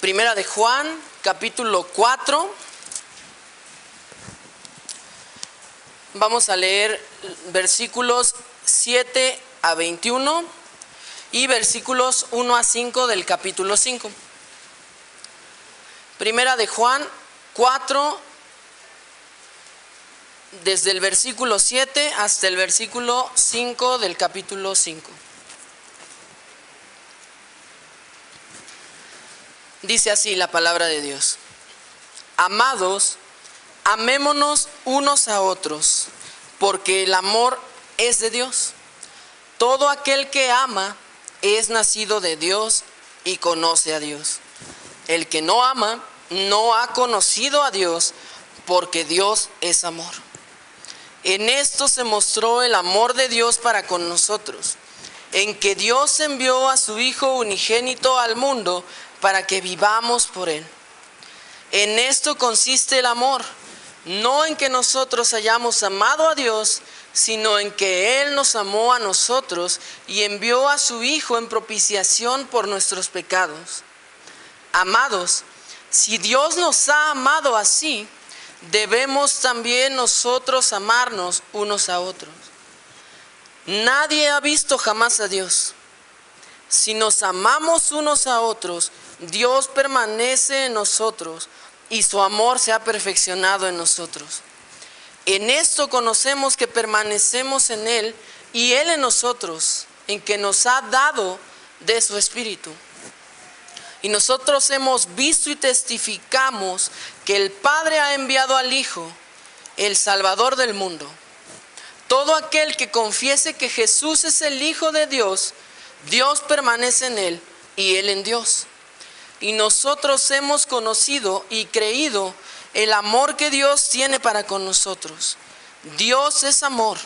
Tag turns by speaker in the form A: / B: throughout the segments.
A: Primera de Juan, capítulo 4. Vamos a leer versículos 7 a 21 y versículos 1 a 5 del capítulo 5. Primera de Juan 4, desde el versículo 7 hasta el versículo 5 del capítulo 5. Dice así la palabra de Dios: Amados, amémonos unos a otros, porque el amor es de Dios. Todo aquel que ama es nacido de Dios y conoce a Dios. El que no ama no ha conocido a Dios, porque Dios es amor. En esto se mostró el amor de Dios para con nosotros, en que Dios envió a su Hijo unigénito al mundo para que vivamos por Él. En esto consiste el amor, no en que nosotros hayamos amado a Dios, sino en que Él nos amó a nosotros y envió a su Hijo en propiciación por nuestros pecados. Amados, si Dios nos ha amado así, debemos también nosotros amarnos unos a otros. Nadie ha visto jamás a Dios. Si nos amamos unos a otros, Dios permanece en nosotros y su amor se ha perfeccionado en nosotros. En esto conocemos que permanecemos en Él y Él en nosotros, en que nos ha dado de su Espíritu. Y nosotros hemos visto y testificamos que el Padre ha enviado al Hijo, el Salvador del mundo. Todo aquel que confiese que Jesús es el Hijo de Dios, Dios permanece en Él y Él en Dios. Y nosotros hemos conocido y creído el amor que Dios tiene para con nosotros. Dios es amor,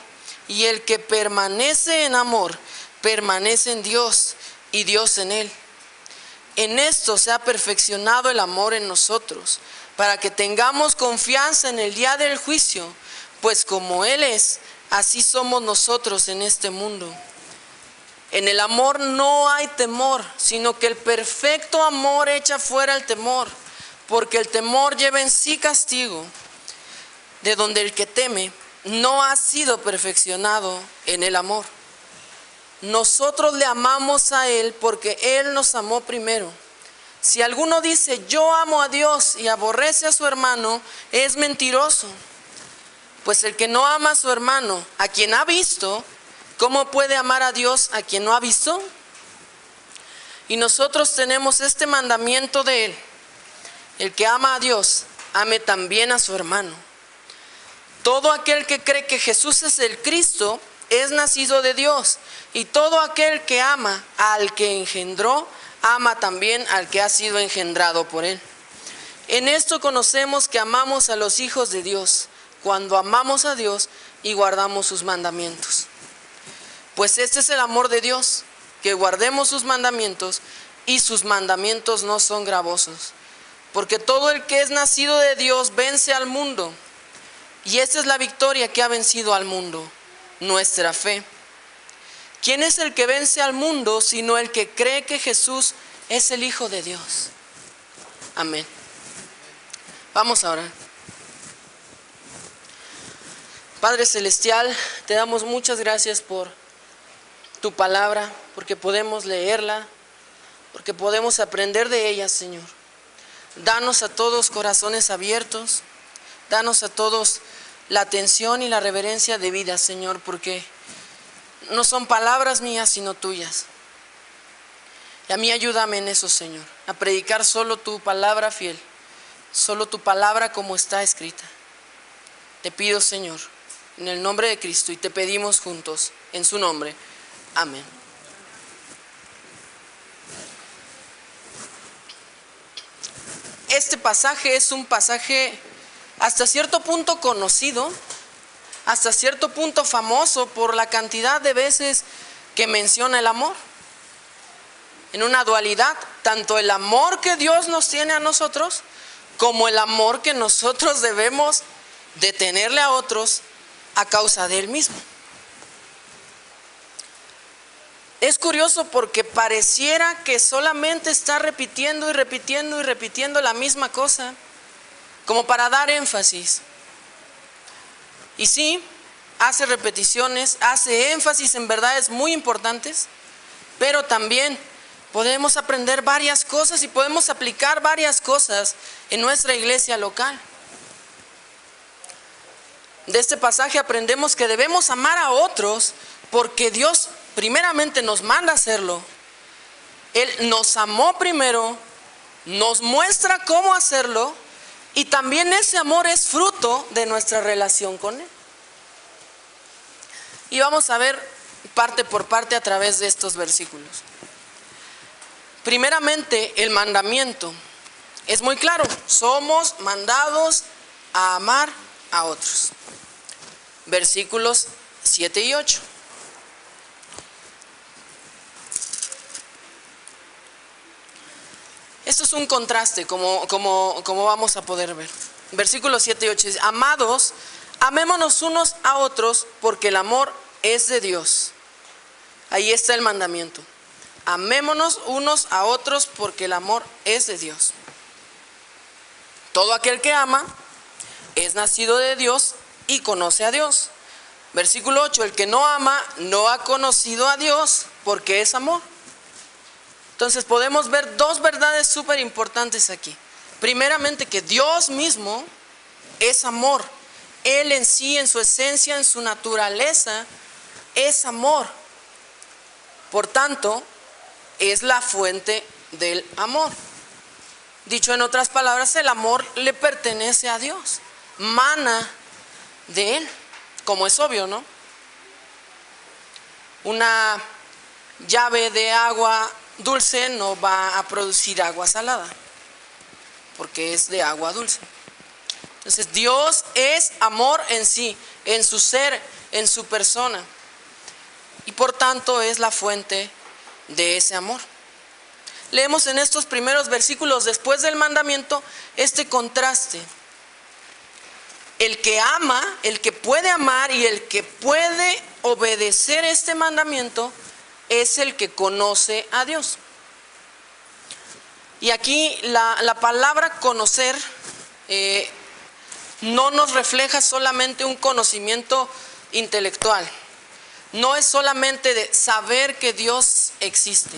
A: y el que permanece en amor, permanece en Dios y Dios en Él. En esto se ha perfeccionado el amor en nosotros, para que tengamos confianza en el día del juicio, pues como Él es, así somos nosotros en este mundo. En el amor no hay temor, sino que el perfecto amor echa fuera el temor, porque el temor lleva en sí castigo, de donde el que teme no ha sido perfeccionado en el amor. Nosotros le amamos a Él porque Él nos amó primero. Si alguno dice yo amo a Dios y aborrece a su hermano, es mentiroso. Pues el que no ama a su hermano, a quien ha visto, ¿cómo puede amar a Dios a quien no ha visto? Y nosotros tenemos este mandamiento de Él: el que ama a Dios, ame también a su hermano. Todo aquel que cree que Jesús es el Cristo es nacido de Dios, y todo aquel que ama al que engendró, ama también al que ha sido engendrado por Él. En esto conocemos que amamos a los hijos de Dios, cuando amamos a Dios y guardamos sus mandamientos. Pues este es el amor de Dios, que guardemos sus mandamientos, y sus mandamientos no son gravosos. Porque todo el que es nacido de Dios vence al mundo, y esta es la victoria que ha vencido al mundo, nuestra fe. ¿Quién es el que vence al mundo sino el que cree que Jesús es el Hijo de Dios? Amén. Vamos a orar. Padre Celestial, te damos muchas gracias por tu palabra, porque podemos leerla, porque podemos aprender de ella, Señor. Danos a todos corazones abiertos, danos a todos la atención y la reverencia debida, Señor, porque no son palabras mías, sino tuyas. Y a mí ayúdame en eso, Señor, a predicar solo tu palabra fiel, solo tu palabra como está escrita. Te pido, Señor, en el nombre de Cristo, y te pedimos juntos, en su nombre. Amén. Este pasaje es un pasaje hasta cierto punto conocido, hasta cierto punto famoso por la cantidad de veces que menciona el amor. En una dualidad, tanto el amor que Dios nos tiene a nosotros, como el amor que nosotros debemos de tenerle a otros a causa de Él mismo. Es curioso porque pareciera que solamente está repitiendo y repitiendo y repitiendo la misma cosa, como para dar énfasis. Y sí, hace repeticiones, hace énfasis en verdades muy importantes, pero también podemos aprender varias cosas y podemos aplicar varias cosas en nuestra iglesia local. De este pasaje aprendemos que debemos amar a otros porque Dios primeramente nos manda a hacerlo. Él nos amó primero, nos muestra cómo hacerlo y también ese amor es fruto de nuestra relación con Él. Y vamos a ver parte por parte a través de estos versículos. Primeramente, el mandamiento es muy claro. Somos mandados a amar a otros. Versículos 7 y 8. Esto es un contraste, como vamos a poder ver. Versículos 7 y 8 dice: amados, amémonos unos a otros porque el amor es de Dios. Ahí está el mandamiento. Amémonos unos a otros porque el amor es de Dios. Todo aquel que ama es nacido de Dios y conoce a Dios. Versículo 8: el que no ama no ha conocido a Dios porque es amor. Entonces podemos ver dos verdades súper importantes aquí. Primeramente, que Dios mismo es amor. Él en sí, en su esencia, en su naturaleza, es amor. Por tanto, es la fuente del amor. Dicho en otras palabras, el amor le pertenece a Dios, mana de Él, como es obvio, ¿no? Una llave de agua dulce no va a producir agua salada, porque es de agua dulce. Entonces Dios es amor en sí, en su ser, en su persona, y por tanto es la fuente de ese amor. Leemos en estos primeros versículos, después del mandamiento, este contraste. El que ama, el que puede amar y el que puede obedecer este mandamiento es el que conoce a Dios. Y aquí la palabra conocer no nos refleja solamente un conocimiento intelectual. No es solamente de saber que Dios existe.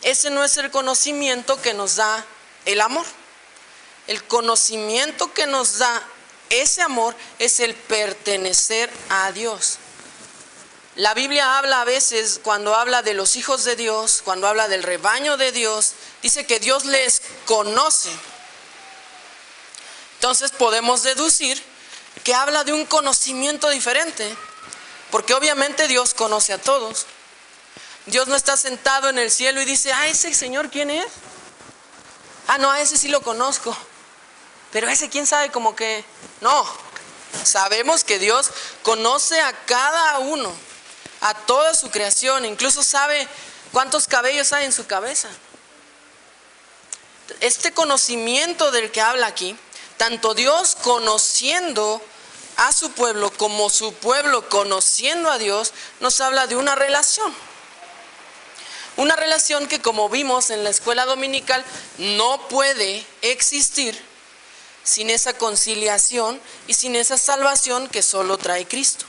A: Ese no es el conocimiento que nos da el amor. El conocimiento que nos da ese amor es el pertenecer a Dios. La Biblia habla a veces, cuando habla de los hijos de Dios, cuando habla del rebaño de Dios, dice que Dios les conoce. Entonces podemos deducir que habla de un conocimiento diferente, porque obviamente Dios conoce a todos. Dios no está sentado en el cielo y dice: ah, ese Señor, ¿quién es? Ah, no, a ese sí lo conozco, pero ese quién sabe, como que no. Sabemos que Dios conoce a cada uno, a toda su creación, incluso sabe cuántos cabellos hay en su cabeza. Este conocimiento del que habla aquí, tanto Dios conociendo a su pueblo como su pueblo conociendo a Dios, nos habla de una relación. Una relación que, como vimos en la escuela dominical, no puede existir sin esa conciliación y sin esa salvación que solo trae Cristo.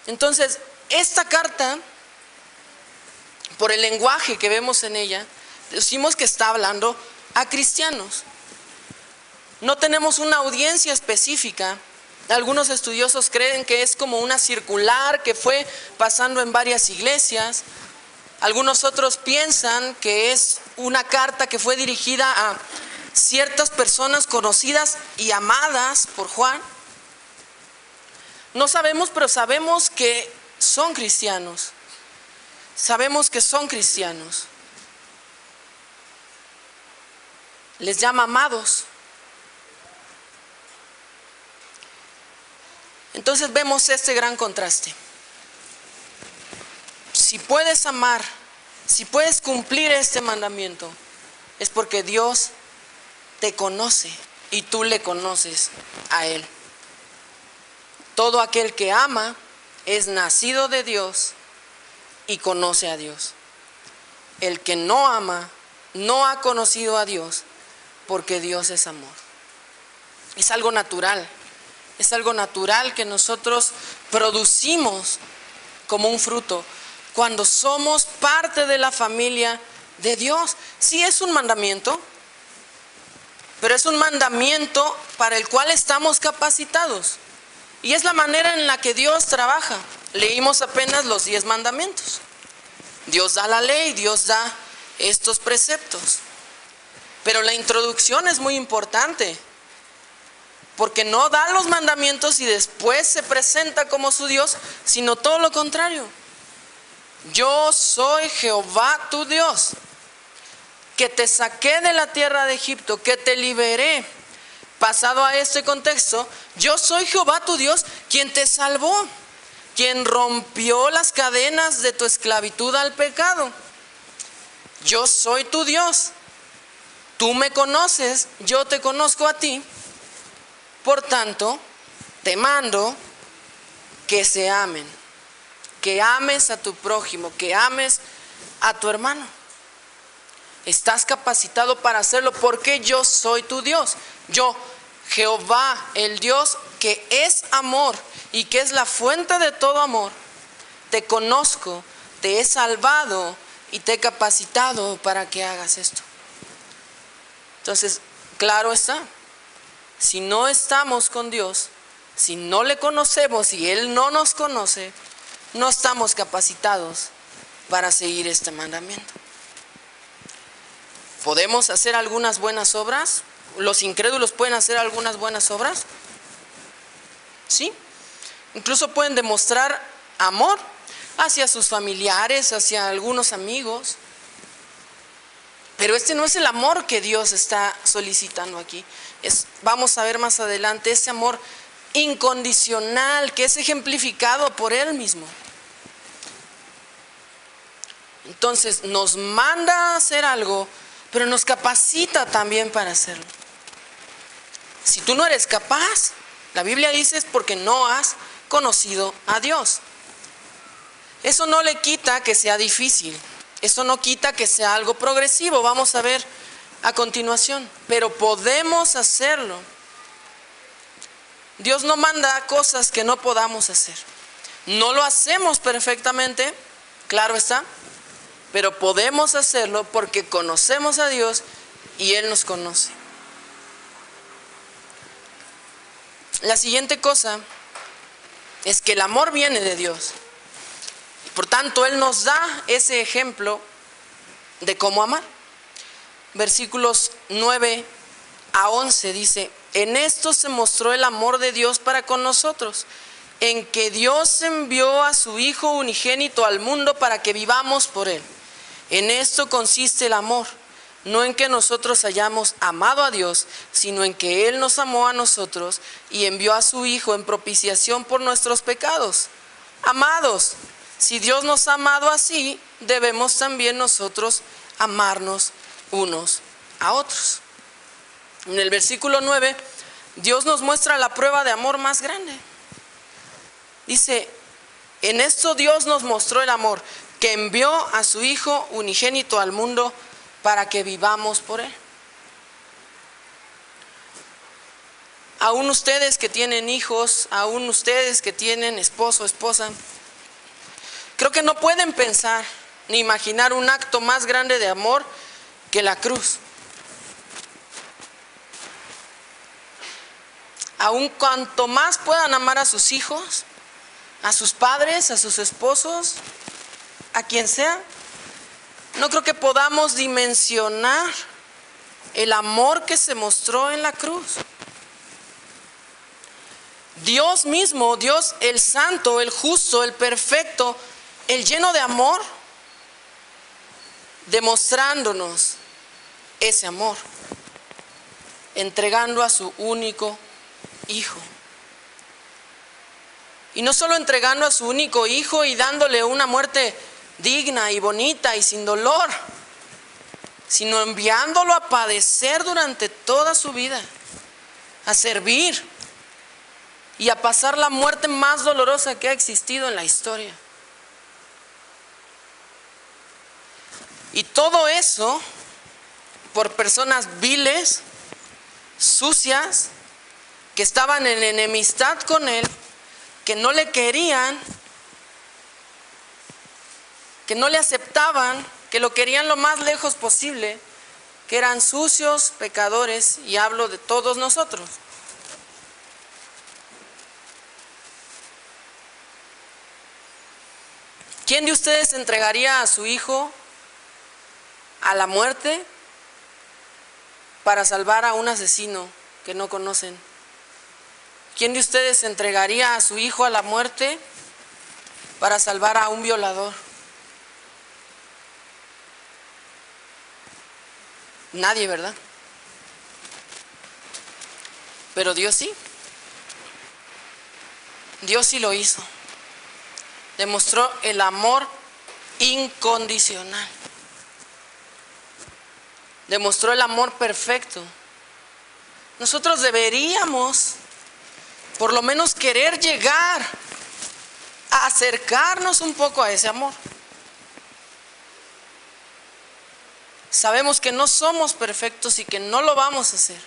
A: Entonces, esta carta, por el lenguaje que vemos en ella, decimos que está hablando a cristianos. No tenemos una audiencia específica. Algunos estudiosos creen que es como una circular que fue pasando en varias iglesias. Algunos otros piensan que es una carta que fue dirigida a ciertas personas conocidas y amadas por Juan. No sabemos, pero sabemos que son cristianos. Sabemos que son cristianos. Les llama amados. Entonces vemos este gran contraste. Si puedes amar, si puedes cumplir este mandamiento, es porque Dios te conoce y tú le conoces a Él. Todo aquel que ama es nacido de Dios y conoce a Dios. El que no ama no ha conocido a Dios, porque Dios es amor. Es algo natural que nosotros producimos como un fruto cuando somos parte de la familia de Dios. Sí, es un mandamiento, pero es un mandamiento para el cual estamos capacitados. Y es la manera en la que Dios trabaja. Leímos apenas los 10 mandamientos. Dios da la ley, Dios da estos preceptos. Pero la introducción es muy importante, porque no da los mandamientos y después se presenta como su Dios, sino todo lo contrario. Yo soy Jehová tu Dios, que te saqué de la tierra de Egipto, que te liberé. Pasado a este contexto, yo soy Jehová tu Dios, quien te salvó, quien rompió las cadenas de tu esclavitud al pecado. Yo soy tu Dios. Tú me conoces, yo te conozco a ti. Por tanto, te mando que se amen, que ames a tu prójimo, que ames a tu hermano. Estás capacitado para hacerlo porque yo soy tu Dios. Yo, Jehová, el Dios que es amor y que es la fuente de todo amor, te conozco, te he salvado y te he capacitado para que hagas esto. Entonces, claro está, si no estamos con Dios, si no le conocemos y Él no nos conoce, no estamos capacitados para seguir este mandamiento. ¿Podemos hacer algunas buenas obras? ¿Los incrédulos pueden hacer algunas buenas obras? Sí. Incluso pueden demostrar amor hacia sus familiares, hacia algunos amigos. Pero este no es el amor que Dios está solicitando aquí. Vamos a ver más adelante ese amor incondicional que es ejemplificado por Él mismo. Entonces nos manda a hacer algo, pero nos capacita también para hacerlo. Si tú no eres capaz, la Biblia dice es porque no has conocido a Dios. Eso no le quita que sea difícil. Eso no quita que sea algo progresivo. Vamos a ver a continuación. Pero podemos hacerlo. Dios no manda cosas que no podamos hacer. No lo hacemos perfectamente, claro está. Pero podemos hacerlo porque conocemos a Dios y Él nos conoce. La siguiente cosa es que el amor viene de Dios. Por tanto, Él nos da ese ejemplo de cómo amar. Versículos 9 a 11 dice: en esto se mostró el amor de Dios para con nosotros, en que Dios envió a su Hijo unigénito al mundo para que vivamos por Él. En esto consiste el amor, no en que nosotros hayamos amado a Dios, sino en que Él nos amó a nosotros y envió a su Hijo en propiciación por nuestros pecados. Amados, si Dios nos ha amado así, debemos también nosotros amarnos unos a otros. En el versículo 9, Dios nos muestra la prueba de amor más grande. Dice: en esto Dios nos mostró el amor, que envió a su Hijo unigénito al mundo para que vivamos por Él. Aún ustedes que tienen hijos, aún ustedes que tienen esposo o esposa, creo que no pueden pensar ni imaginar un acto más grande de amor que la cruz. Aún cuanto más puedan amar a sus hijos, a sus padres, a sus esposos, a quien sea, no creo que podamos dimensionar el amor que se mostró en la cruz. Dios mismo, Dios el santo, el justo, el perfecto, el lleno de amor, demostrándonos ese amor, entregando a su único Hijo. Y no solo entregando a su único Hijo y dándole una muerte digna y bonita y sin dolor, sino enviándolo a padecer durante toda su vida, a servir y a pasar la muerte más dolorosa que ha existido en la historia. Y todo eso por personas viles, sucias, que estaban en enemistad con él, que no le querían, que no le aceptaban, que lo querían lo más lejos posible, que eran sucios, pecadores, y hablo de todos nosotros. ¿Quién de ustedes entregaría a su hijo a la muerte para salvar a un asesino que no conocen? ¿Quién de ustedes entregaría a su hijo a la muerte para salvar a un violador? Nadie, ¿verdad? Pero Dios sí. Dios sí lo hizo. Demostró el amor incondicional. Demostró el amor perfecto. Nosotros deberíamos, por lo menos, querer llegar a acercarnos un poco a ese amor. Sabemos que no somos perfectos y que no lo vamos a hacer,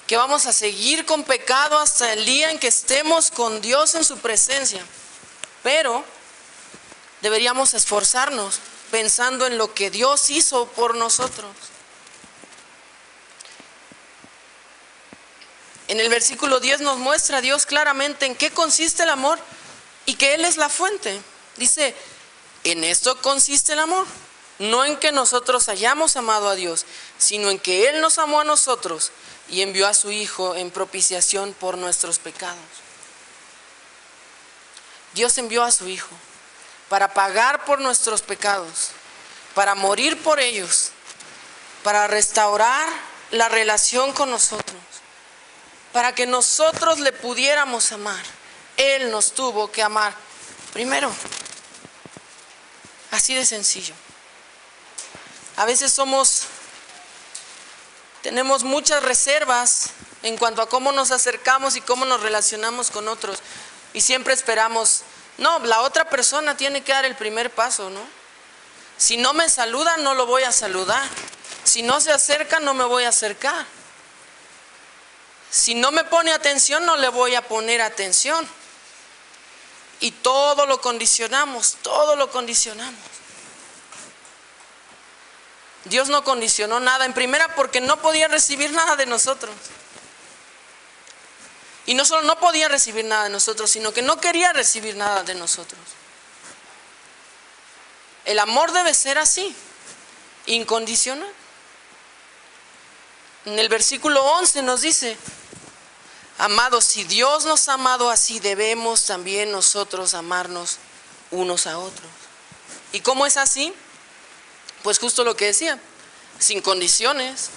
A: que vamos a seguir con pecado hasta el día en que estemos con Dios en su presencia, pero deberíamos esforzarnos pensando en lo que Dios hizo por nosotros. En el versículo 10 nos muestra Dios claramente en qué consiste el amor y que Él es la fuente. Dice, en esto consiste el amor, no en que nosotros hayamos amado a Dios, sino en que Él nos amó a nosotros y envió a su Hijo en propiciación por nuestros pecados. Dios envió a su Hijo para pagar por nuestros pecados, para morir por ellos, para restaurar la relación con nosotros, para que nosotros le pudiéramos amar. Él nos tuvo que amar primero. Así de sencillo. A veces tenemos muchas reservas en cuanto a cómo nos acercamos y cómo nos relacionamos con otros. Y siempre esperamos, no, la otra persona tiene que dar el primer paso, ¿no? Si no me saluda, no lo voy a saludar. Si no se acerca, no me voy a acercar. Si no me pone atención, no le voy a poner atención. Y todo lo condicionamos, todo lo condicionamos. Dios no condicionó nada, en primera porque no podía recibir nada de nosotros. Y no solo no podía recibir nada de nosotros, sino que no quería recibir nada de nosotros. El amor debe ser así, incondicional. En el versículo 11 nos dice, amados, si Dios nos ha amado así, debemos también nosotros amarnos unos a otros. ¿Y cómo es así? Pues justo lo que decía, sin condiciones.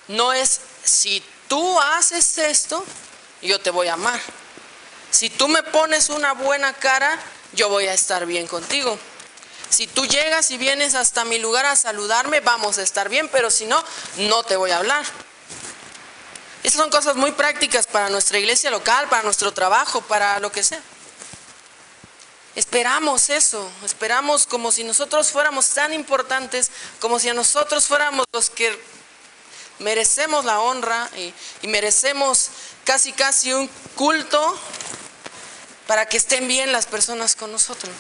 A: No es, si tú haces esto, yo te voy a amar. Si tú me pones una buena cara, yo voy a estar bien contigo. Si tú llegas y vienes hasta mi lugar a saludarme, vamos a estar bien, pero si no, no te voy a hablar. Esas son cosas muy prácticas para nuestra iglesia local, para nuestro trabajo, para lo que sea. Esperamos eso, esperamos como si nosotros fuéramos tan importantes, como si a nosotros fuéramos los que merecemos la honra y merecemos casi un culto para que estén bien las personas con nosotros.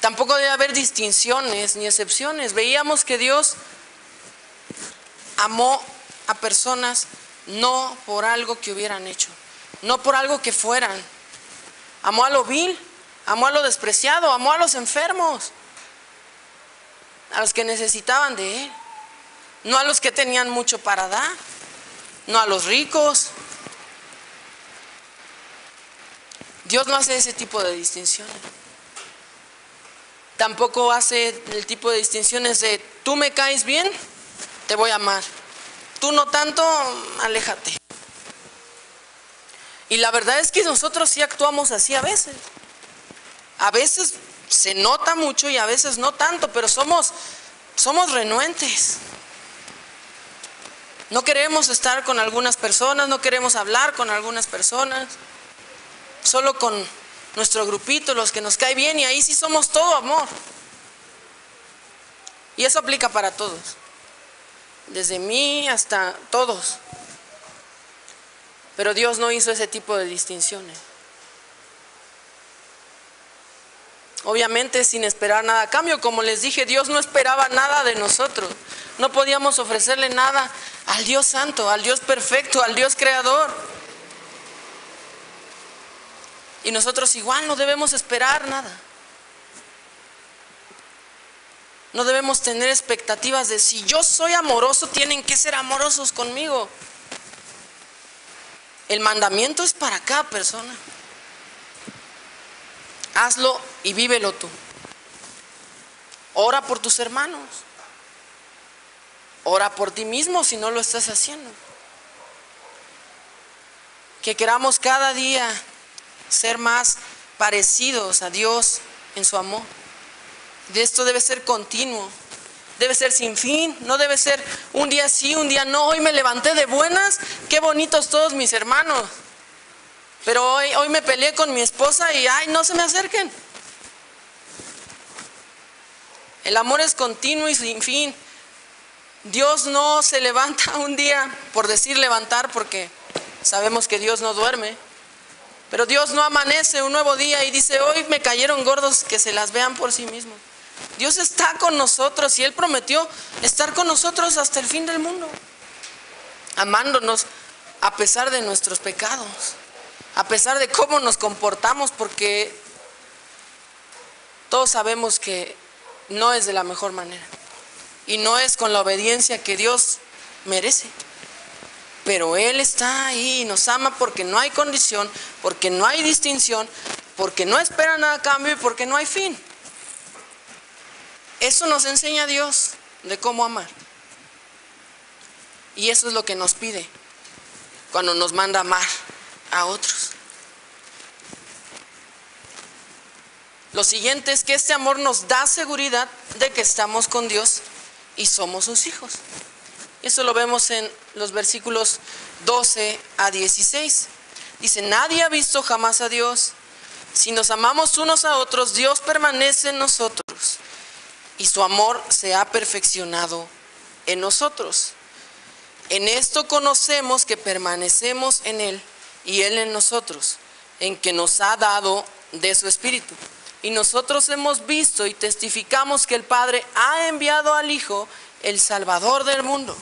A: Tampoco debe haber distinciones ni excepciones. Veíamos que Dios amó a personas no por algo que hubieran hecho, no por algo que fueran. Amó a lo vil, amó a lo despreciado, amó a los enfermos, a los que necesitaban de Él, no a los que tenían mucho para dar, no a los ricos. Dios no hace ese tipo de distinciones. Tampoco hace el tipo de distinciones de tú me caes bien, te voy a amar. Tú no tanto, aléjate. Y la verdad es que nosotros sí actuamos así a veces. A veces se nota mucho y a veces no tanto, pero somos renuentes. No queremos estar con algunas personas, no queremos hablar con algunas personas, solo con nuestro grupito, los que nos cae bien, y ahí sí somos todo amor. Y eso aplica para todos, desde mí hasta todos. Pero Dios no hizo ese tipo de distinciones. Obviamente sin esperar nada a cambio. Como les dije, Dios no esperaba nada de nosotros. No podíamos ofrecerle nada al Dios santo, al Dios perfecto, al Dios creador. Y nosotros igual no debemos esperar nada. No debemos tener expectativas de si yo soy amoroso, tienen que ser amorosos conmigo. El mandamiento es para cada persona. Hazlo y vívelo tú. Ora por tus hermanos. Ora por ti mismo si no lo estás haciendo. Que queramos cada día ser más parecidos a Dios en su amor. De esto debe ser continuo. Debe ser sin fin. No debe ser un día sí, un día no. Hoy me levanté de buenas. Qué bonitos todos mis hermanos. Pero hoy me peleé con mi esposa y ay, no se me acerquen. El amor es continuo y sin fin. Dios no se levanta un día por decir levantar, porque sabemos que Dios no duerme. Pero Dios no amanece un nuevo día y dice, hoy me cayeron gordos, que se las vean por sí mismos. Dios está con nosotros y Él prometió estar con nosotros hasta el fin del mundo, amándonos a pesar de nuestros pecados, a pesar de cómo nos comportamos, porque todos sabemos que no es de la mejor manera y no es con la obediencia que Dios merece. Pero Él está ahí y nos ama porque no hay condición, porque no hay distinción, porque no espera nada a cambio y porque no hay fin. Eso nos enseña Dios de cómo amar. Y eso es lo que nos pide cuando nos manda amar a otros. Lo siguiente es que este amor nos da seguridad de que estamos con Dios y somos sus hijos. Eso lo vemos en los versículos 12 a 16. Dice, nadie ha visto jamás a Dios. Si nos amamos unos a otros, Dios permanece en nosotros y su amor se ha perfeccionado en nosotros. En esto conocemos que permanecemos en Él y Él en nosotros, en que nos ha dado de su Espíritu. Y nosotros hemos visto y testificamos que el Padre ha enviado al Hijo, el Salvador del mundo.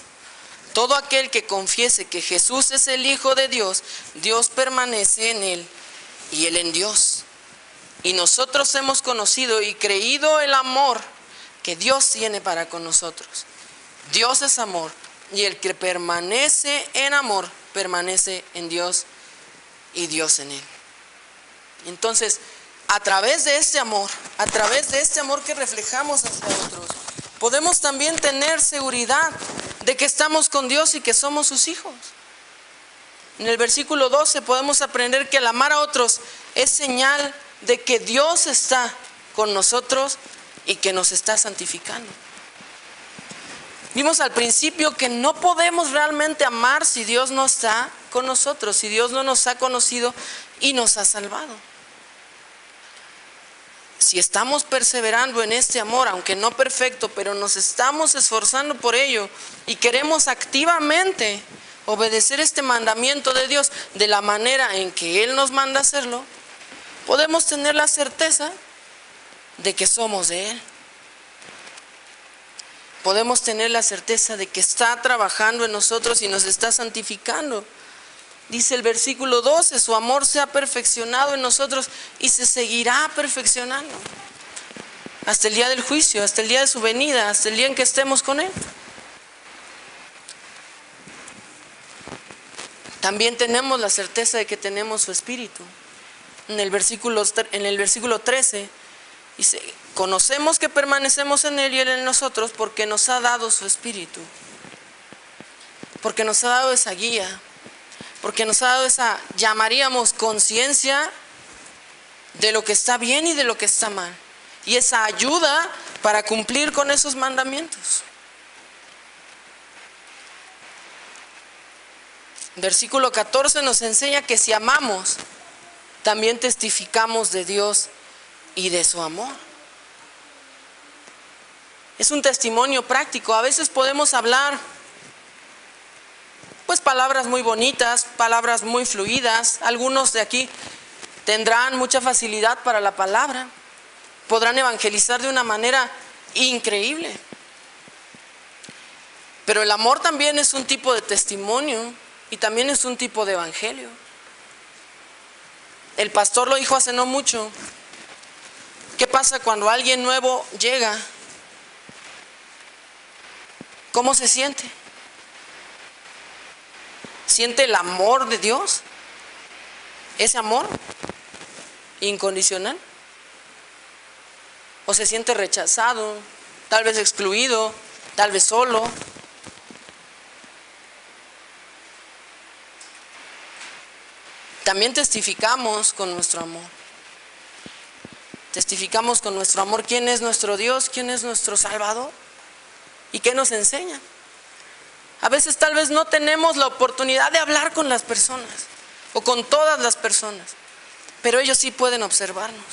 A: Todo aquel que confiese que Jesús es el Hijo de Dios, Dios permanece en Él y Él en Dios. Y nosotros hemos conocido y creído el amor que Dios tiene para con nosotros. Dios es amor, y el que permanece en amor, permanece en Dios y Dios en Él. Entonces, a través de este amor que reflejamos hacia otros, podemos también tener seguridad de que estamos con Dios y que somos sus hijos. En el versículo 12 podemos aprender que el amar a otros es señal de que Dios está con nosotros y que nos está santificando. Vimos al principio que no podemos realmente amar si Dios no está con nosotros, si Dios no nos ha conocido y nos ha salvado. Si estamos perseverando en este amor, aunque no perfecto, pero nos estamos esforzando por ello y queremos activamente obedecer este mandamiento de Dios de la manera en que Él nos manda hacerlo, podemos tener la certeza de que somos de Él. Podemos tener la certeza de que está trabajando en nosotros y nos está santificando. Dice el versículo 12, su amor se ha perfeccionado en nosotros y se seguirá perfeccionando hasta el día del juicio, hasta el día de su venida, hasta el día en que estemos con Él. También tenemos la certeza de que tenemos su Espíritu. En el versículo 13 dice, conocemos que permanecemos en Él y Él en nosotros porque nos ha dado su Espíritu, porque nos ha dado esa guía, porque nos ha dado esa, llamaríamos, conciencia de lo que está bien y de lo que está mal, y esa ayuda para cumplir con esos mandamientos. Versículo 14 nos enseña que si amamos, también testificamos de Dios y de su amor. Es un testimonio práctico. A veces podemos hablar pues palabras muy bonitas, palabras muy fluidas. Algunos de aquí tendrán mucha facilidad para la palabra, podrán evangelizar de una manera increíble. Pero el amor también es un tipo de testimonio y también es un tipo de evangelio. El pastor lo dijo hace no mucho. ¿Qué pasa cuando alguien nuevo llega? ¿Cómo se siente? ¿Siente el amor de Dios? ¿Ese amor incondicional? ¿O se siente rechazado, tal vez excluido, tal vez solo? También testificamos con nuestro amor. Testificamos con nuestro amor quién es nuestro Dios, quién es nuestro Salvador y qué nos enseña. A veces tal vez no tenemos la oportunidad de hablar con las personas o con todas las personas, pero ellos sí pueden observarnos,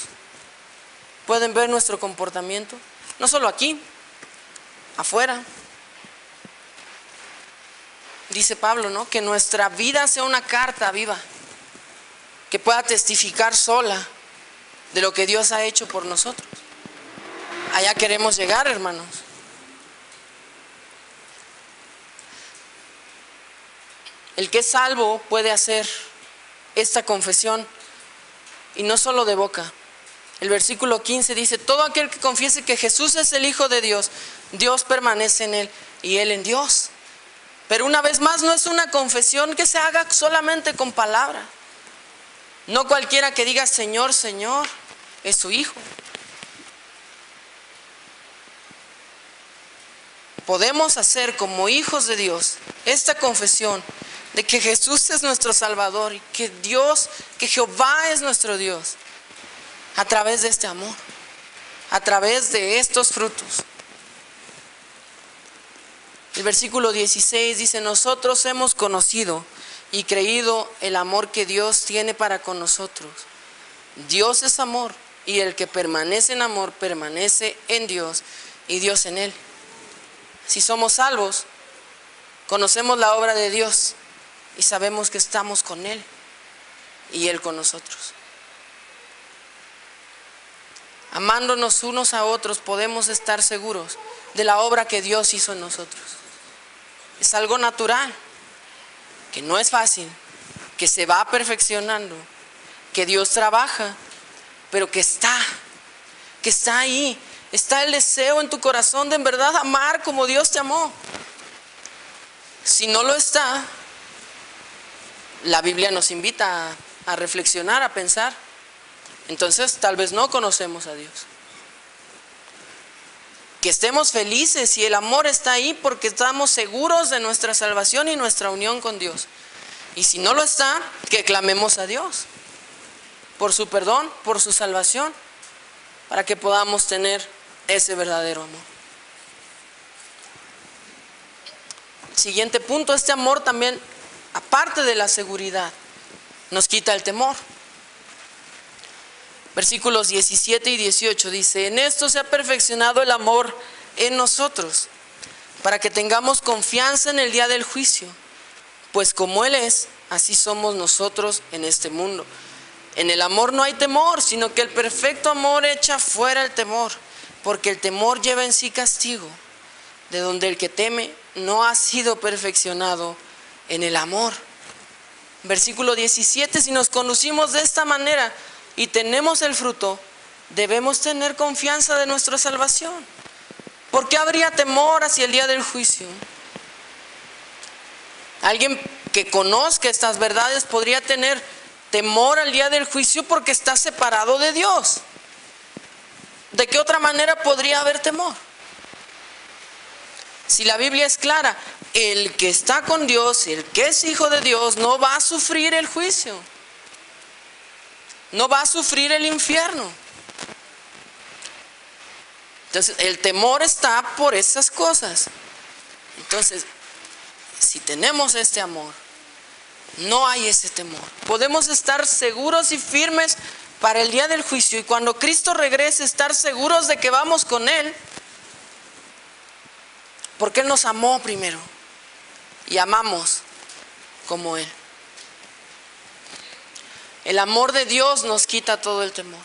A: pueden ver nuestro comportamiento, no solo aquí, afuera. Dice Pablo, ¿no?, que nuestra vida sea una carta viva, que pueda testificar sola de lo que Dios ha hecho por nosotros. Allá queremos llegar, hermanos. El que es salvo puede hacer esta confesión, y no solo de boca. El versículo 15 dice: todo aquel que confiese que Jesús es el Hijo de Dios, Dios permanece en él y él en Dios. Pero una vez más, no es una confesión que se haga solamente con palabra. No cualquiera que diga Señor, Señor es su hijo. Podemos hacer como hijos de Dios esta confesión de que Jesús es nuestro Salvador y que Dios, que Jehová es nuestro Dios, a través de este amor, a través de estos frutos. El versículo 16 dice: nosotros hemos conocido y creído el amor que Dios tiene para con nosotros. Dios es amor, y el que permanece en amor permanece en Dios y Dios en él. Si somos salvos, conocemos la obra de Dios y sabemos que estamos con él y él con nosotros. Amándonos unos a otros, podemos estar seguros de la obra que Dios hizo en nosotros. Es algo natural, que no es fácil, que se va perfeccionando, que Dios trabaja, pero que está ahí. Está el deseo en tu corazón de en verdad amar como Dios te amó. Si no lo está, la Biblia nos invita a reflexionar, a pensar. Entonces tal vez no conocemos a Dios. Que estemos felices y el amor está ahí porque estamos seguros de nuestra salvación y nuestra unión con Dios. Y si no lo está, que clamemos a Dios por su perdón, por su salvación, para que podamos tener ese verdadero amor. Siguiente punto: este amor también, aparte de la seguridad, nos quita el temor. Versículos 17 y 18 dice: en esto se ha perfeccionado el amor en nosotros, para que tengamos confianza en el día del juicio, pues como Él es, así somos nosotros en este mundo. En el amor no hay temor, sino que el perfecto amor echa fuera el temor, porque el temor lleva en sí castigo, de donde el que teme no ha sido perfeccionado en el amor. Versículo 17: si nos conducimos de esta manera y tenemos el fruto, debemos tener confianza de nuestra salvación. ¿Por qué habría temor hacia el día del juicio? Alguien que conozca estas verdades podría tener temor al día del juicio porque está separado de Dios. ¿De qué otra manera podría haber temor? Si la Biblia es clara, el que está con Dios, el que es hijo de Dios, no va a sufrir el juicio, no va a sufrir el infierno. Entonces el temor está por esas cosas. Entonces, si tenemos este amor, no hay ese temor. Podemos estar seguros y firmes para el día del juicio, y cuando Cristo regrese estar seguros de que vamos con Él, porque Él nos amó primero y amamos como Él. El amor de Dios nos quita todo el temor.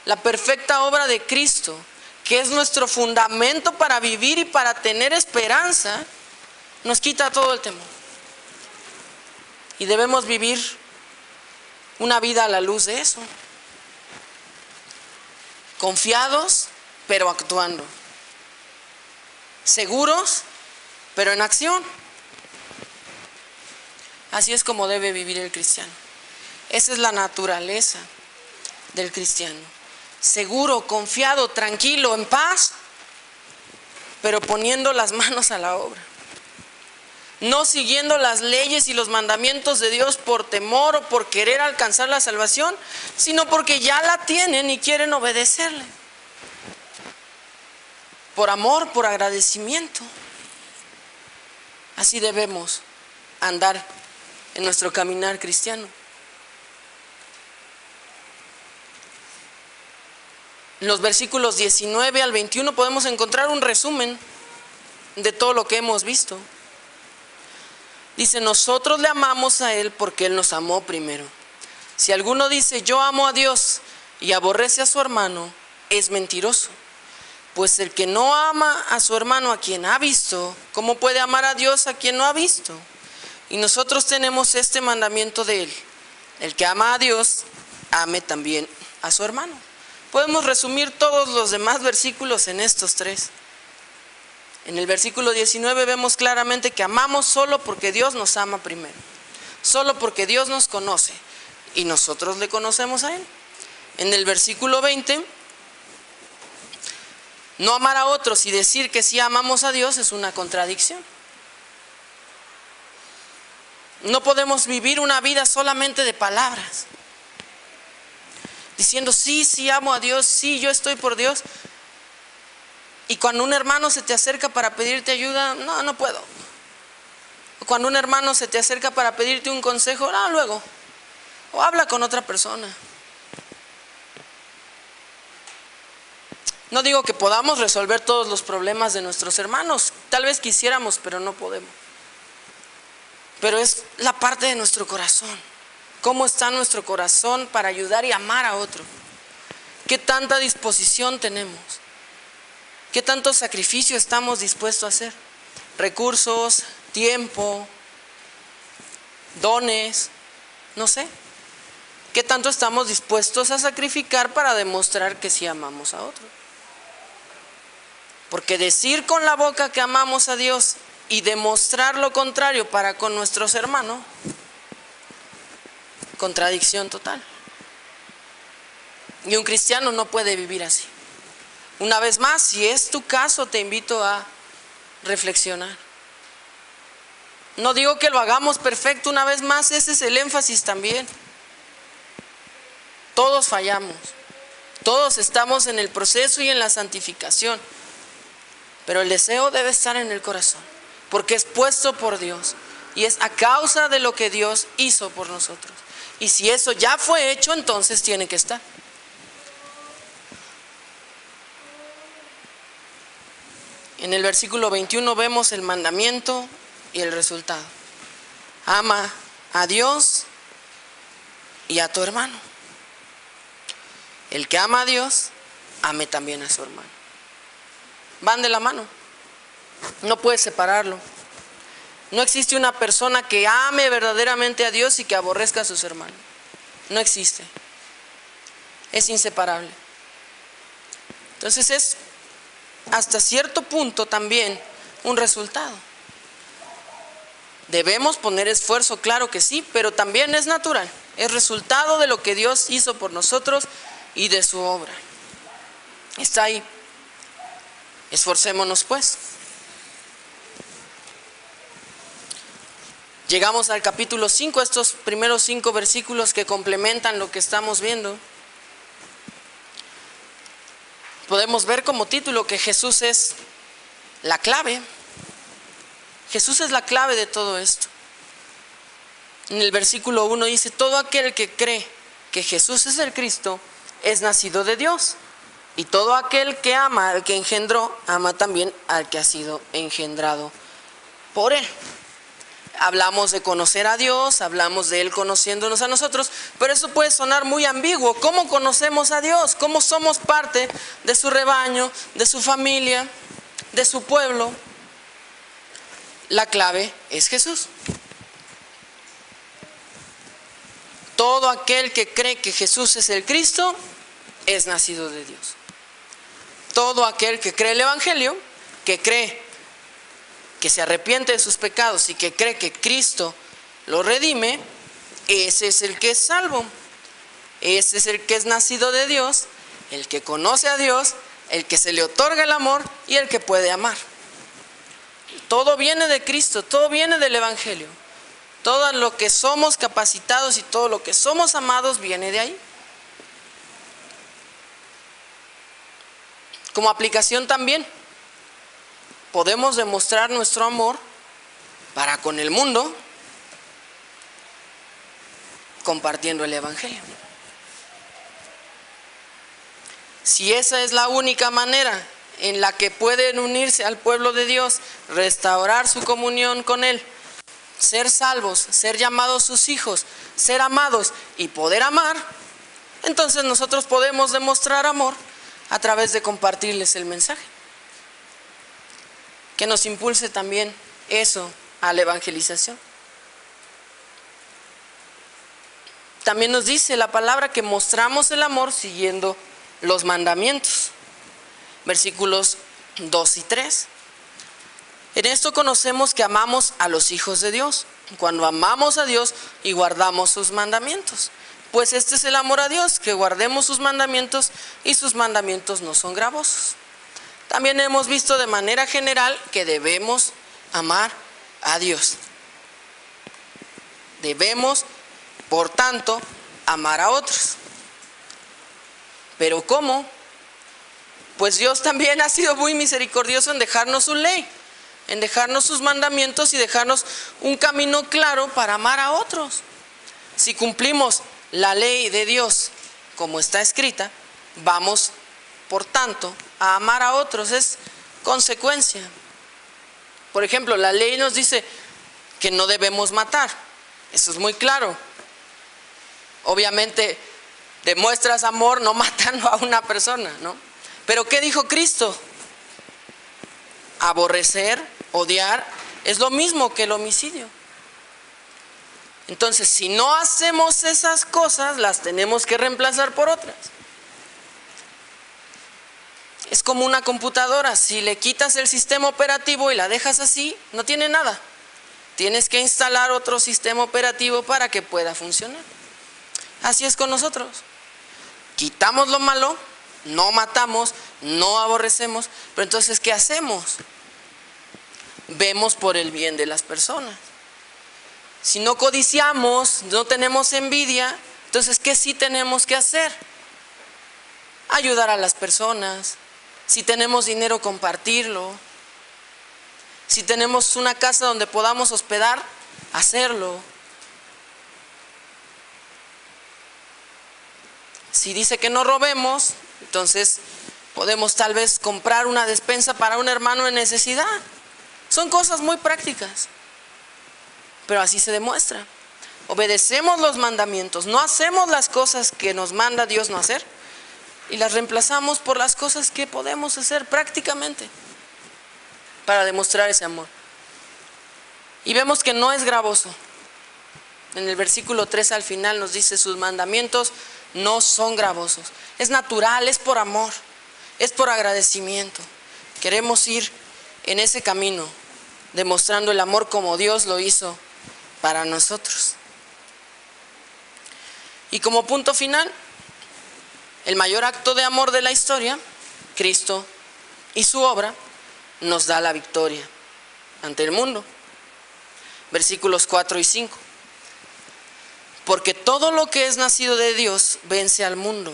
A: La perfecta obra de Cristo, que es nuestro fundamento para vivir y para tener esperanza, nos quita todo el temor. Y debemos vivir una vida a la luz de eso. Confiados, pero actuando. Seguros, pero en acción. Así es como debe vivir el cristiano. Esa es la naturaleza del cristiano. Seguro, confiado, tranquilo, en paz, pero poniendo las manos a la obra. No siguiendo las leyes y los mandamientos de Dios por temor o por querer alcanzar la salvación, sino porque ya la tienen y quieren obedecerle. Por amor, por agradecimiento. Así debemos andar en nuestro caminar cristiano. En los versículos 19 al 21 podemos encontrar un resumen de todo lo que hemos visto. Dice: nosotros le amamos a Él porque Él nos amó primero. Si alguno dice yo amo a Dios y aborrece a su hermano, es mentiroso. Pues el que no ama a su hermano a quien ha visto, ¿cómo puede amar a Dios a quien no ha visto? Y nosotros tenemos este mandamiento de Él: el que ama a Dios, ame también a su hermano. Podemos resumir todos los demás versículos en estos tres. En el versículo 19 vemos claramente que amamos solo porque Dios nos ama primero. Solo porque Dios nos conoce y nosotros le conocemos a Él. En el versículo 20, no amar a otros y decir que sí amamos a Dios es una contradicción. No podemos vivir una vida solamente de palabras, diciendo sí amo a Dios, sí, yo estoy por Dios. Y cuando un hermano se te acerca para pedirte ayuda, no puedo. O cuando un hermano se te acerca para pedirte un consejo, luego. O habla con otra persona. No digo que podamos resolver todos los problemas de nuestros hermanos. Tal vez quisiéramos, pero no podemos. Pero es la parte de nuestro corazón. ¿Cómo está nuestro corazón para ayudar y amar a otro? ¿Qué tanta disposición tenemos? ¿Qué tanto sacrificio estamos dispuestos a hacer? Recursos, tiempo, dones, no sé. ¿Qué tanto estamos dispuestos a sacrificar para demostrar que sí amamos a otro? Porque decir con la boca que amamos a Dios y demostrar lo contrario para con nuestros hermanos, contradicción total. Y un cristiano no puede vivir así. Una vez más, si es tu caso, te invito a reflexionar. No digo que lo hagamos perfecto, una vez más, ese es el énfasis también. Todos fallamos, todos estamos en el proceso y en la santificación, pero el deseo debe estar en el corazón, porque es puesto por Dios y es a causa de lo que Dios hizo por nosotros. Y si eso ya fue hecho, entonces tiene que estar. En el versículo 21 vemos el mandamiento y el resultado. Ama a Dios y a tu hermano. El que ama a Dios, ame también a su hermano. Van de la mano. No puedes separarlo. No existe una persona que ame verdaderamente a Dios y que aborrezca a sus hermanos. No existe. Es inseparable. Entonces es hasta cierto punto también un resultado. Debemos poner esfuerzo, claro que sí, pero también es natural. Es resultado de lo que Dios hizo por nosotros y de su obra. Está ahí. Esforcémonos pues. Llegamos al capítulo 5, estos primeros 5 versículos que complementan lo que estamos viendo. Podemos ver como título que Jesús es la clave. Jesús es la clave de todo esto. En el versículo 1 dice, todo aquel que cree que Jesús es el Cristo es nacido de Dios. Y todo aquel que ama al que engendró, ama también al que ha sido engendrado por él. Hablamos de conocer a Dios, hablamos de Él conociéndonos a nosotros, pero eso puede sonar muy ambiguo. ¿Cómo conocemos a Dios? ¿Cómo somos parte de su rebaño, de su familia, de su pueblo? La clave es Jesús. Todo aquel que cree que Jesús es el Cristo es nacido de Dios. Todo aquel que cree el Evangelio, que cree que se arrepiente de sus pecados y que cree que Cristo lo redime, ese es el que es salvo. Ese es el que es nacido de Dios, el que conoce a Dios, el que se le otorga el amor y el que puede amar. Todo viene de Cristo, todo viene del Evangelio. Todo lo que somos capacitados y todo lo que somos amados viene de ahí. Como aplicación también, podemos demostrar nuestro amor para con el mundo compartiendo el Evangelio. Si esa es la única manera en la que pueden unirse al pueblo de Dios, restaurar su comunión con Él, ser salvos, ser llamados sus hijos, ser amados y poder amar, entonces nosotros podemos demostrar amor a través de compartirles el mensaje. Que nos impulse también eso a la evangelización. También nos dice la palabra que mostramos el amor siguiendo los mandamientos. Versículos 2 y 3. En esto conocemos que amamos a los hijos de Dios, cuando amamos a Dios y guardamos sus mandamientos. Pues este es el amor a Dios, que guardemos sus mandamientos y sus mandamientos no son gravosos. También hemos visto de manera general que debemos amar a Dios. Debemos, por tanto, amar a otros. ¿Pero cómo? Pues Dios también ha sido muy misericordioso en dejarnos su ley, en dejarnos sus mandamientos y dejarnos un camino claro para amar a otros. Si cumplimos la ley de Dios como está escrita, vamos, por tanto, a amar a otros. Es consecuencia. Por ejemplo, la ley nos dice que no debemos matar. Eso es muy claro. Obviamente demuestras amor no matando a una persona, ¿no? Pero ¿qué dijo Cristo? Aborrecer, odiar, es lo mismo que el homicidio. Entonces, si no hacemos esas cosas, las tenemos que reemplazar por otras. Es como una computadora, si le quitas el sistema operativo y la dejas así, no tiene nada. Tienes que instalar otro sistema operativo para que pueda funcionar. Así es con nosotros. Quitamos lo malo, no matamos, no aborrecemos, pero entonces, ¿qué hacemos? Vemos por el bien de las personas. Si no codiciamos, no tenemos envidia, entonces, ¿qué sí tenemos que hacer? Ayudar a las personas. Si tenemos dinero, compartirlo. Si tenemos una casa donde podamos hospedar, hacerlo. Si dice que no robemos, entonces podemos tal vez comprar una despensa para un hermano en necesidad. Son cosas muy prácticas, pero así se demuestra. Obedecemos los mandamientos, no hacemos las cosas que nos manda Dios no hacer y las reemplazamos por las cosas que podemos hacer prácticamente para demostrar ese amor. Y vemos que no es gravoso. En el versículo 3 al final nos dice: sus mandamientos no son gravosos. Es natural, es por amor, es por agradecimiento. Queremos ir en ese camino, demostrando el amor como Dios lo hizo para nosotros. Y como punto final, el mayor acto de amor de la historia, Cristo y su obra, nos da la victoria ante el mundo. Versículos 4 y 5. Porque todo lo que es nacido de Dios vence al mundo,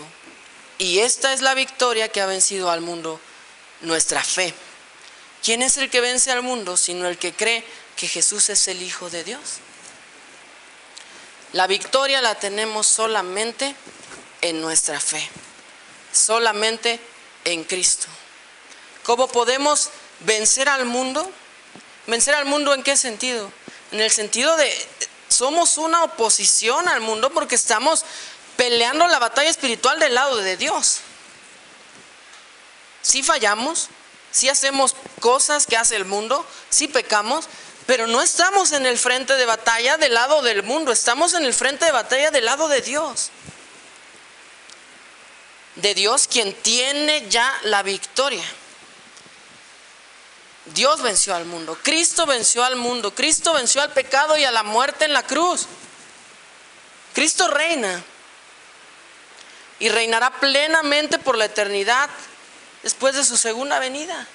A: y esta es la victoria que ha vencido al mundo, nuestra fe. ¿Quién es el que vence al mundo sino el que cree que Jesús es el Hijo de Dios? La victoria la tenemos solamente en nuestra fe, solamente en Cristo. ¿Cómo podemos vencer al mundo? ¿Vencer al mundo en qué sentido? En el sentido de somos una oposición al mundo porque estamos peleando la batalla espiritual del lado de Dios. Sí fallamos, sí hacemos cosas que hace el mundo, sí pecamos, pero no estamos en el frente de batalla del lado del mundo, estamos en el frente de batalla del lado de Dios. De Dios, quien tiene ya la victoria. Dios venció al mundo, Cristo venció al mundo, Cristo venció al pecado y a la muerte en la cruz. Cristo reina y reinará plenamente por la eternidad después de su segunda venida.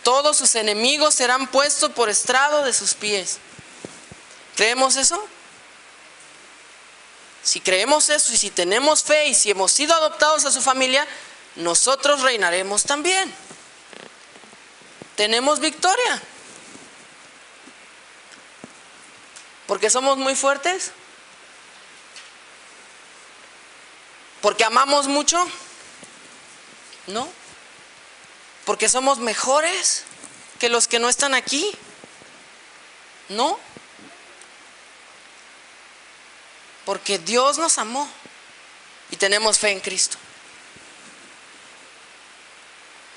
A: Todos sus enemigos serán puestos por estrado de sus pies. ¿Creemos eso? Si creemos eso y si tenemos fe y si hemos sido adoptados a su familia, nosotros reinaremos también. Tenemos victoria. ¿Porque somos muy fuertes? ¿Porque amamos mucho? No. ¿Porque somos mejores que los que no están aquí? No. Porque Dios nos amó y tenemos fe en Cristo.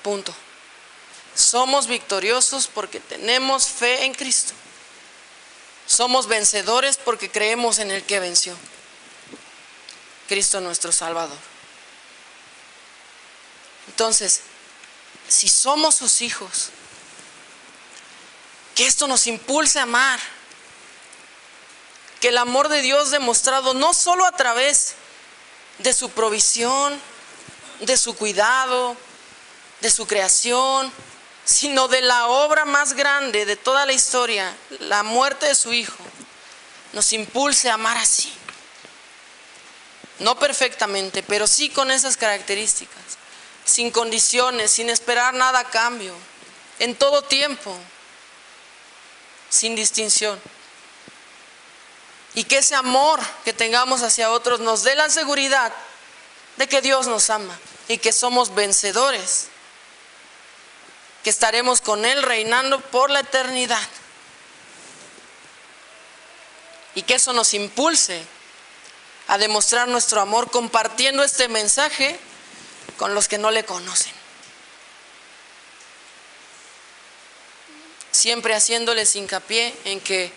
A: Punto. Somos victoriosos porque tenemos fe en Cristo. Somos vencedores porque creemos en el que venció. Cristo nuestro Salvador. Entonces, si somos sus hijos, que esto nos impulse a amar. Que el amor de Dios demostrado no solo a través de su provisión, de su cuidado, de su creación, sino de la obra más grande de toda la historia, la muerte de su Hijo, nos impulse a amar así. No perfectamente, pero sí con esas características, sin condiciones, sin esperar nada a cambio, en todo tiempo, sin distinción. Y que ese amor que tengamos hacia otros nos dé la seguridad de que Dios nos ama y que somos vencedores, que estaremos con Él reinando por la eternidad. Y que eso nos impulse a demostrar nuestro amor compartiendo este mensaje con los que no le conocen. Siempre haciéndoles hincapié en que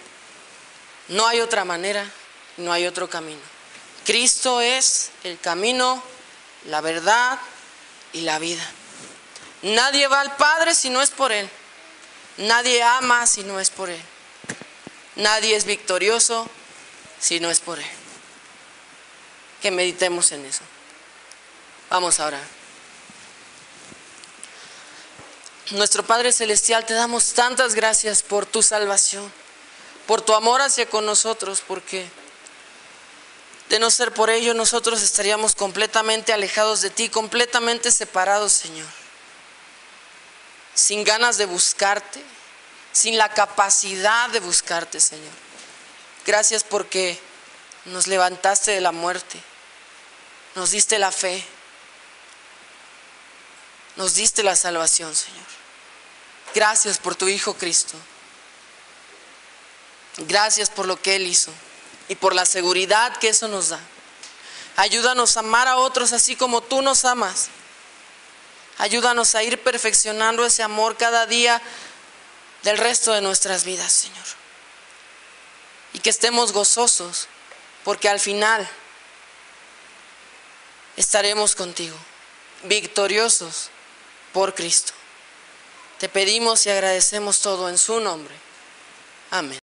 A: no hay otra manera, no hay otro camino. Cristo es el camino, la verdad y la vida. Nadie va al Padre si no es por Él. Nadie ama si no es por Él. Nadie es victorioso si no es por Él. Que meditemos en eso. Vamos a orar. Nuestro Padre Celestial, te damos tantas gracias por tu salvación, por tu amor hacia con nosotros, porque de no ser por ello nosotros estaríamos completamente alejados de ti, completamente separados, Señor, sin ganas de buscarte, sin la capacidad de buscarte, Señor. Gracias porque nos levantaste de la muerte, nos diste la fe, nos diste la salvación, Señor. Gracias por tu Hijo Cristo. Gracias por lo que Él hizo y por la seguridad que eso nos da. Ayúdanos a amar a otros así como tú nos amas. Ayúdanos a ir perfeccionando ese amor cada día del resto de nuestras vidas, Señor. Y que estemos gozosos, porque al final estaremos contigo, victoriosos por Cristo. Te pedimos y agradecemos todo en su nombre. Amén.